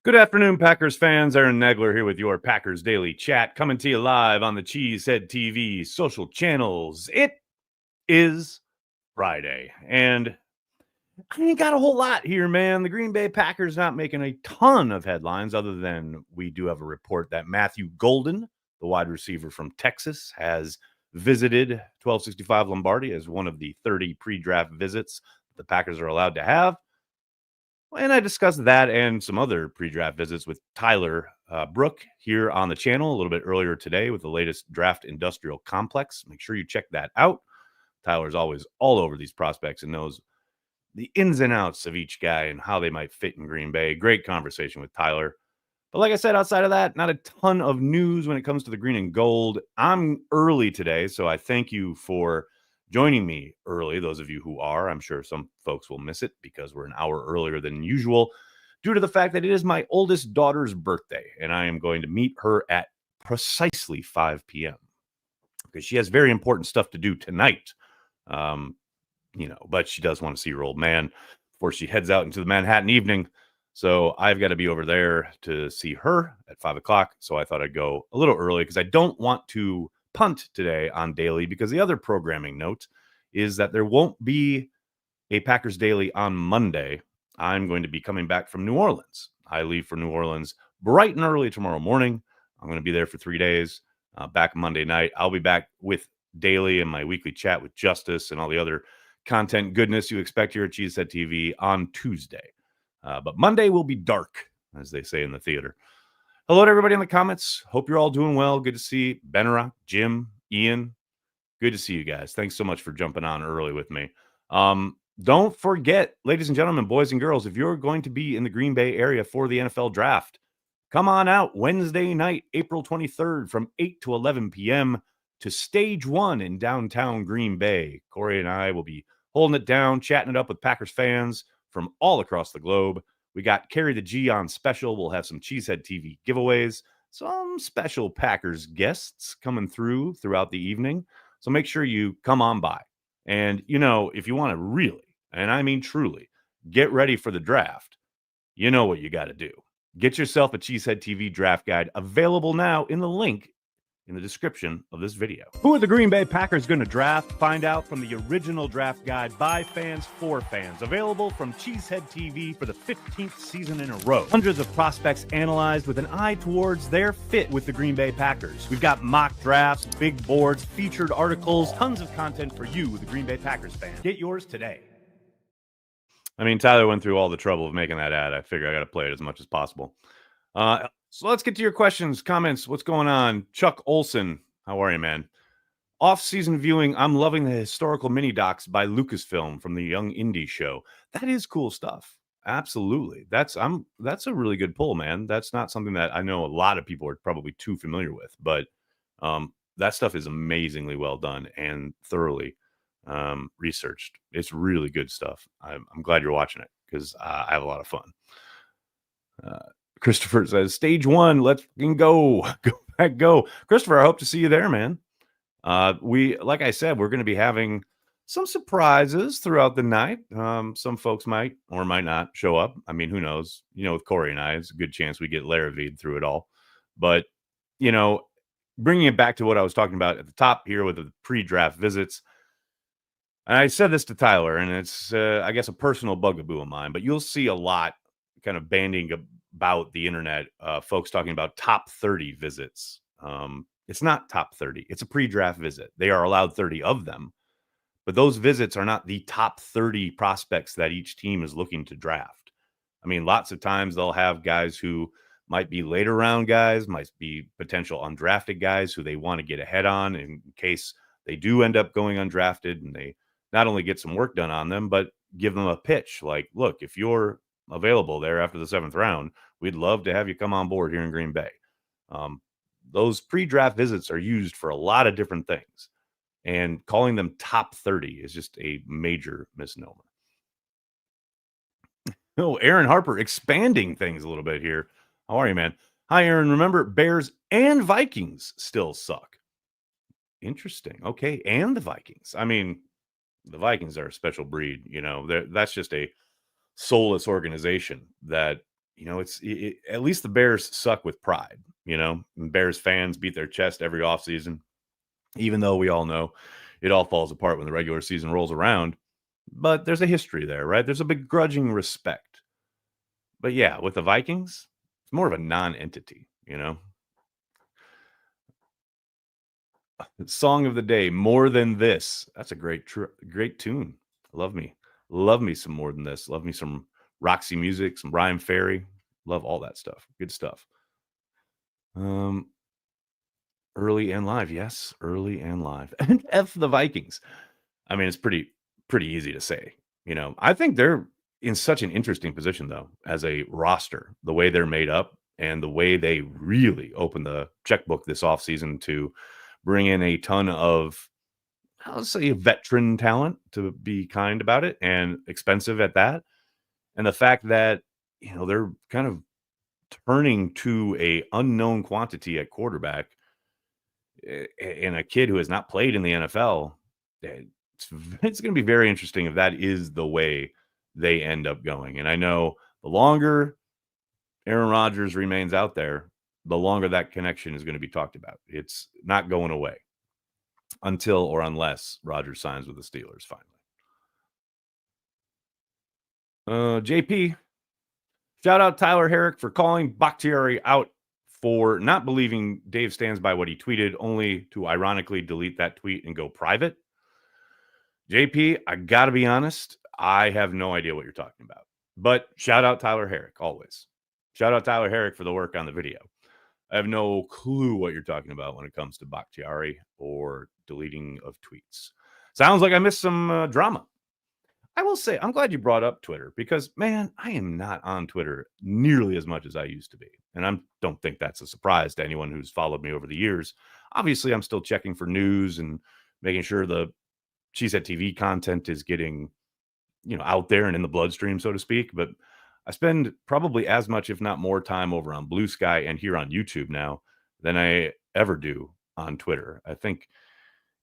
Good afternoon, Packers fans. Aaron Nagler here with your Packers Daily Chat, coming to you live on the CHTV social channels. It is Friday, and I ain't got a whole lot here, man. The Green Bay Packers not making a ton of headlines, other than we do have a report that Matthew Golden, the wide receiver from Texas, has visited 1265 Lombardi as one of the 30 pre-draft visits the Packers are allowed to have. And I discussed that and some other pre-draft visits with Tyler Brook here on the channel a little bit earlier today with the latest draft industrial complex. Make sure you check that out. Tyler's always all over these prospects and knows the ins and outs of each guy and how they might fit in Green Bay. Great conversation with Tyler. But like I said, outside of that, not a ton of news when it comes to the green and gold. I'm early today, so I thank you for joining me early. Those of you who are, I'm sure some folks will miss it because we're an hour earlier than usual due to the fact that it is my oldest daughter's birthday, and I am going to meet her at precisely 5 p.m. because she has very important stuff to do tonight. But she does want to see her old man before she heads out into the Manhattan evening. So I've got to be over there to see her at 5 o'clock. So I thought I'd go a little early because I don't want to punt today on Daily, because the other programming note is that there won't be a Packers Daily on Monday. I'm going to be coming back from New Orleans. I leave for New Orleans bright and early tomorrow morning. I'm going to be there for 3 days. Back Monday night. I'll be back with Daily and my weekly chat with Justice and all the other content goodness you expect here at CHTV on Tuesday. But Monday will be dark, as they say in the theater. Hello to everybody in the comments. Hope you're all doing well. Good to see Benara, Jim, Ian. Good to see you guys. Thanks so much for jumping on early with me. Don't forget, ladies and gentlemen, boys and girls, if you're going to be in the Green Bay area for the NFL draft, come on out Wednesday night, April 23rd from 8 to 11 p.m. to Stage 1 in downtown Green Bay. Corey and I will be holding it down, chatting it up with Packers fans from all across the globe. We got Carry the G on special. We'll have some Cheesehead TV giveaways, some special Packers guests coming throughout the evening. So make sure you come on by. And, if you want to really, and I mean truly, get ready for the draft, you know what you got to do. Get yourself a Cheesehead TV draft guide, available now in the link in the description of this video. Who are the Green Bay Packers going to draft? Find out from the original draft guide by fans for fans, available from Cheesehead TV for the 15th season in a row. Hundreds of prospects analyzed with an eye towards their fit with the Green Bay Packers. We've got mock drafts, big boards, featured articles, tons of content for you, the Green Bay Packers fan. Get yours today. I mean, Tyler went through all the trouble of making that ad. I figure I got to play it as much as possible. So let's get to your questions, comments. What's going on? Chuck Olson, how are you, man? Off-season viewing, I'm loving the historical mini docs by Lucasfilm from the Young Indie Show. That is cool stuff. Absolutely. That's a really good pull, man. That's not something that I know a lot of people are probably too familiar with, but that stuff is amazingly well done and thoroughly researched. It's really good stuff. I'm glad you're watching it because I have a lot of fun. Christopher says, Stage 1, let's go. Go. Christopher, I hope to see you there, man. Like I said, we're going to be having some surprises throughout the night. Some folks might or might not show up. I mean, who knows? With Corey and I, it's a good chance we get Laravied through it all. But, bringing it back to what I was talking about at the top here with the pre-draft visits, and I said this to Tyler, and it's, I guess, a personal bugaboo of mine, but you'll see a lot kind of banding about the internet, folks talking about top 30 visits. It's not top 30. It's a pre-draft visit. They are allowed 30 of them, but those visits are not the top 30 prospects that each team is looking to draft. I mean, lots of times they'll have guys who might be later round guys, might be potential undrafted guys who they want to get ahead on in case they do end up going undrafted, and they not only get some work done on them, but give them a pitch like, look, if you're available there after the 7th round, we'd love to have you come on board here in Green Bay. Those pre-draft visits are used for a lot of different things, and calling them top 30 is just a major misnomer. Oh, Aaron Harper expanding things a little bit here. How are you, man? Hi, Aaron. Remember, Bears and Vikings still suck. Interesting. Okay, and the Vikings. I mean, the Vikings are a special breed. That's just a soulless organization that at least the Bears suck with pride. And Bears fans beat their chest every offseason, even though we all know it all falls apart when the regular season rolls around. But there's a history there, right? There's a begrudging respect. But yeah, with the Vikings, it's more of a non-entity. Song of the day, More Than This. That's a great tune. Love me some More Than This. Love me some Roxy Music, some Brian Ferry. Love all that stuff. Good stuff. Um, early and live. Yes, early and live. And F the Vikings. I mean, it's pretty easy to say. I think they're in such an interesting position though, as a roster, the way they're made up and the way they really open the checkbook this offseason to bring in a ton of, I'll say, veteran talent, to be kind about it, and expensive at that. And the fact that, they're kind of turning to a unknown quantity at quarterback, and a kid who has not played in the NFL. It's going to be very interesting if that is the way they end up going. And I know the longer Aaron Rodgers remains out there, the longer that connection is going to be talked about. It's not going away until or unless Rodgers signs with the Steelers finally. JP, shout out Tyler Herrick for calling Bakhtiari out for not believing Dave stands by what he tweeted, only to ironically delete that tweet and go private. JP, I got to be honest, I have no idea what you're talking about. But shout out Tyler Herrick, always. Shout out Tyler Herrick for the work on the video. I have no clue what you're talking about when it comes to Bakhtiari or deleting of tweets. Sounds like I missed some drama. I will say, I'm glad you brought up Twitter because, man, I am not on Twitter nearly as much as I used to be. And I don't think that's a surprise to anyone who's followed me over the years. Obviously, I'm still checking for news and making sure the CHTV content is getting, out there and in the bloodstream, so to speak. But I spend probably as much, if not more, time over on Blue Sky and here on YouTube now than I ever do on Twitter. I think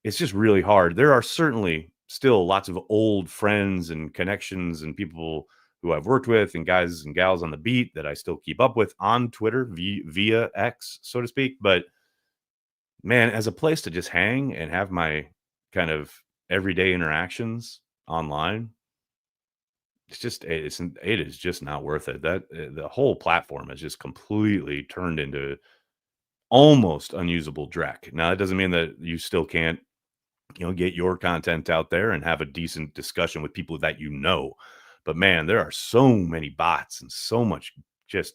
it's just really hard. There are certainly still lots of old friends and connections and people who I've worked with and guys and gals on the beat that I still keep up with on Twitter via X, so to speak. But man, as a place to just hang and have my kind of everyday interactions online, it is just not worth it. That the whole platform has just completely turned into almost unusable dreck. Now, that doesn't mean that you still can't, get your content out there and have a decent discussion with people that you know. But man, there are so many bots and so much just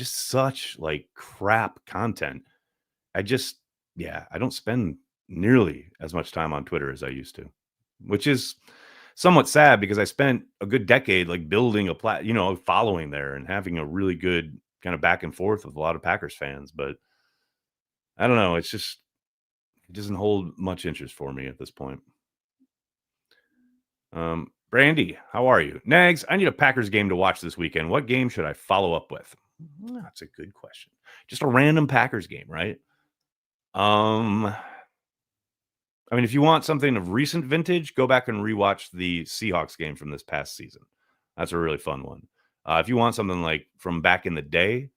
such like crap content. I don't spend nearly as much time on Twitter as I used to, which is somewhat sad because I spent a good decade like building a following there and having a really good kind of back and forth with a lot of Packers fans. But I don't know. It doesn't hold much interest for me at this point. Brandy, how are you? Nags, I need a Packers game to watch this weekend. What game should I follow up with? That's a good question. Just a random Packers game, right? I mean, if you want something of recent vintage, go back and rewatch the Seahawks game from this past season. That's a really fun one. If you want something like from back in the day,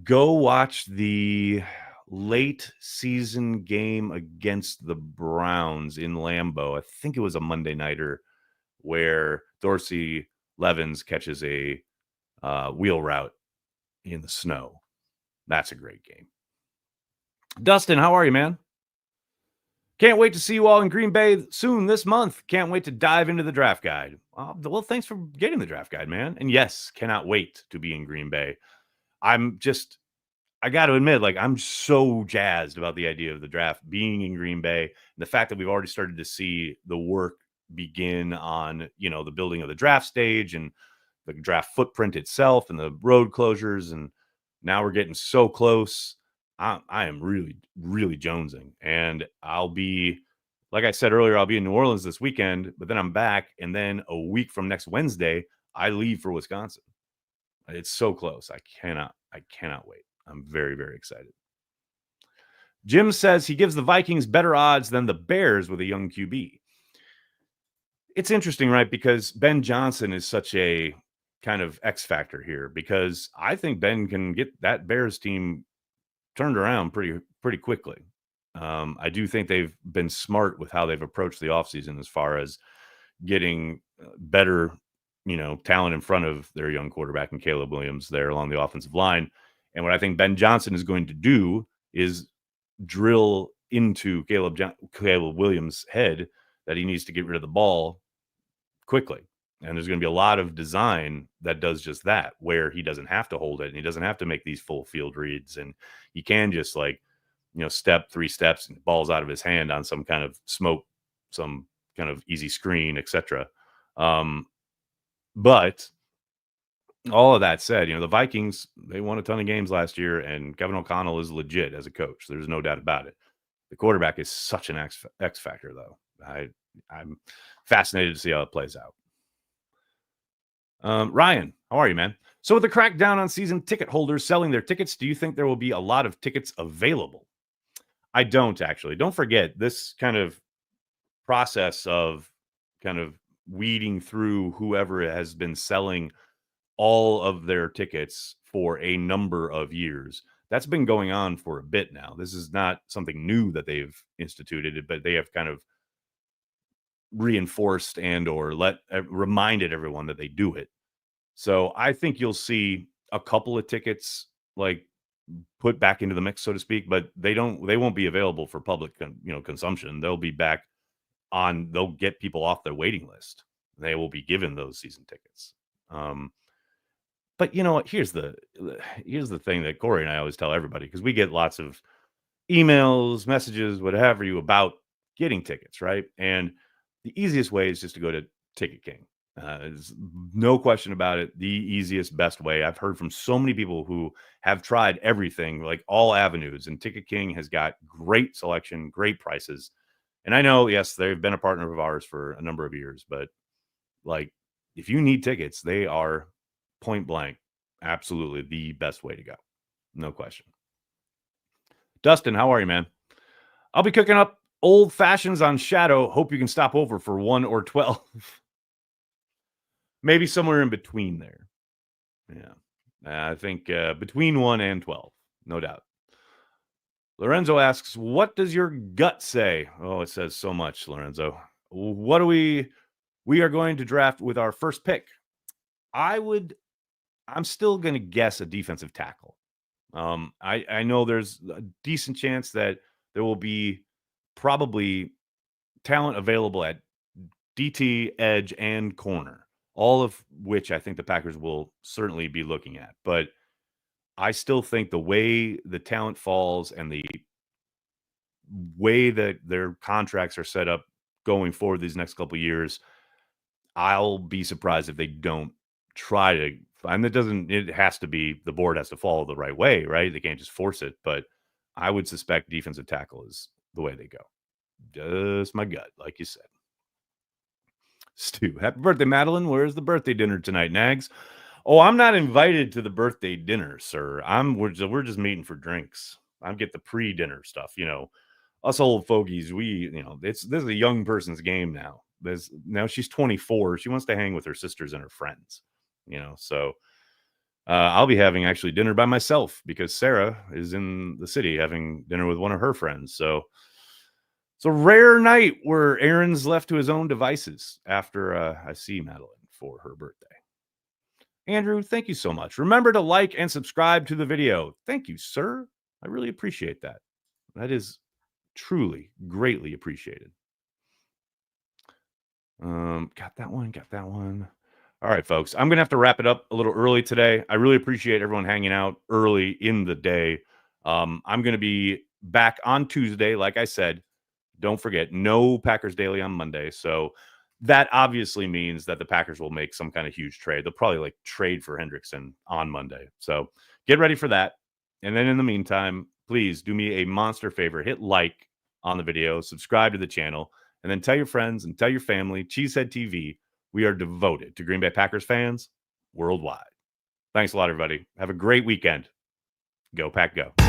go watch the late season game against the Browns in Lambeau. I think it was a Monday nighter where Dorsey Levens catches a wheel route in the snow. That's a great game. Dustin, how are you, man? Can't wait to see you all in Green Bay soon this month. Can't wait to dive into the draft guide. Well, thanks for getting the draft guide, man. And yes, cannot wait to be in Green Bay. I got to admit, like, I'm so jazzed about the idea of the draft being in Green Bay. And the fact that we've already started to see the work begin on, the building of the draft stage and the draft footprint itself and the road closures. And now we're getting so close. I am really, really jonesing. And I'll be, like I said earlier, I'll be in New Orleans this weekend, but then I'm back. And then a week from next Wednesday, I leave for Wisconsin. It's so close. I cannot wait. I'm very, very excited. Jim says he gives the Vikings better odds than the Bears with a young QB. It's interesting, right? Because Ben Johnson is such a kind of X factor here because I think Ben can get that Bears team turned around pretty quickly. I do think they've been smart with how they've approached the offseason as far as getting better, talent in front of their young quarterback and Caleb Williams there along the offensive line. And what I think Ben Johnson is going to do is drill into Caleb Williams' head that he needs to get rid of the ball quickly. And there's going to be a lot of design that does just that, where he doesn't have to hold it and he doesn't have to make these full field reads. And he can just step 3 steps and balls out of his hand on some kind of smoke, some kind of easy screen, etc. But all of that said, the Vikings, they won a ton of games last year, and Kevin O'Connell is legit as a coach. There's no doubt about it. The quarterback is such an X factor, though. I'm fascinated to see how it plays out. Ryan, how are you, man? So with the crackdown on season ticket holders selling their tickets, do you think there will be a lot of tickets available? I don't actually. Don't forget this kind of process of kind of weeding through whoever has been selling all of their tickets for a number of years. That's been going on for a bit now. This is not something new that they've instituted, but they have kind of reinforced and or reminded everyone that they do it. So I think you'll see a couple of tickets put back into the mix, so to speak, but they won't be available for public consumption. They'll be back on, they'll get people off their waiting list. They will be given those season tickets. But you know what? Here's the thing that Corey and I always tell everybody, because we get lots of emails, messages, whatever about getting tickets, right? And the easiest way is just to go to Ticket King. There's no question about it. The easiest, best way. I've heard from so many people who have tried everything, like all avenues, and Ticket King has got great selection, great prices. And I know, yes, they've been a partner of ours for a number of years, but if you need tickets, they are point blank absolutely the best way to go. No question. Dustin, how are you, man? I'll be cooking up old fashions on Shadow. Hope you can stop over for 1 or 12. Maybe somewhere in between there. Yeah. I think between 1 and 12, no doubt. Lorenzo asks, what does your gut say? Oh, it says so much, Lorenzo. What do we are going to draft with our first pick? I'm still going to guess a defensive tackle. I know there's a decent chance that there will be probably talent available at DT, edge, and corner, all of which I think the Packers will certainly be looking at. But I still think the way the talent falls and the way that their contracts are set up going forward these next couple of years, I'll be surprised if they don't try to. And it has to be, the board has to follow the right way, right? They can't just force it. But I would suspect defensive tackle is the way they go. Just my gut, like you said. Stu, happy birthday, Madeline. Where's the birthday dinner tonight, Nags? Oh, I'm not invited to the birthday dinner, sir. We're just meeting for drinks. I get the pre-dinner stuff. Us old fogies, this is a young person's game now. Now she's 24. She wants to hang with her sisters and her friends. So I'll be having actually dinner by myself because Sarah is in the city having dinner with one of her friends. So it's a rare night where Aaron's left to his own devices after I see Madeline for her birthday. Andrew, thank you so much. Remember to like and subscribe to the video. Thank you, sir. I really appreciate that. That is truly greatly appreciated. Got that one. All right, folks, I'm going to have to wrap it up a little early today. I really appreciate everyone hanging out early in the day. I'm going to be back on Tuesday. Like I said, don't forget, no Packers Daily on Monday. So that obviously means that the Packers will make some kind of huge trade. They'll probably trade for Hendrickson on Monday. So get ready for that. And then in the meantime, please do me a monster favor. Hit like on the video, subscribe to the channel, and then tell your friends and tell your family. Cheesehead TV. We are devoted to Green Bay Packers fans worldwide. Thanks a lot, everybody. Have a great weekend. Go Pack Go.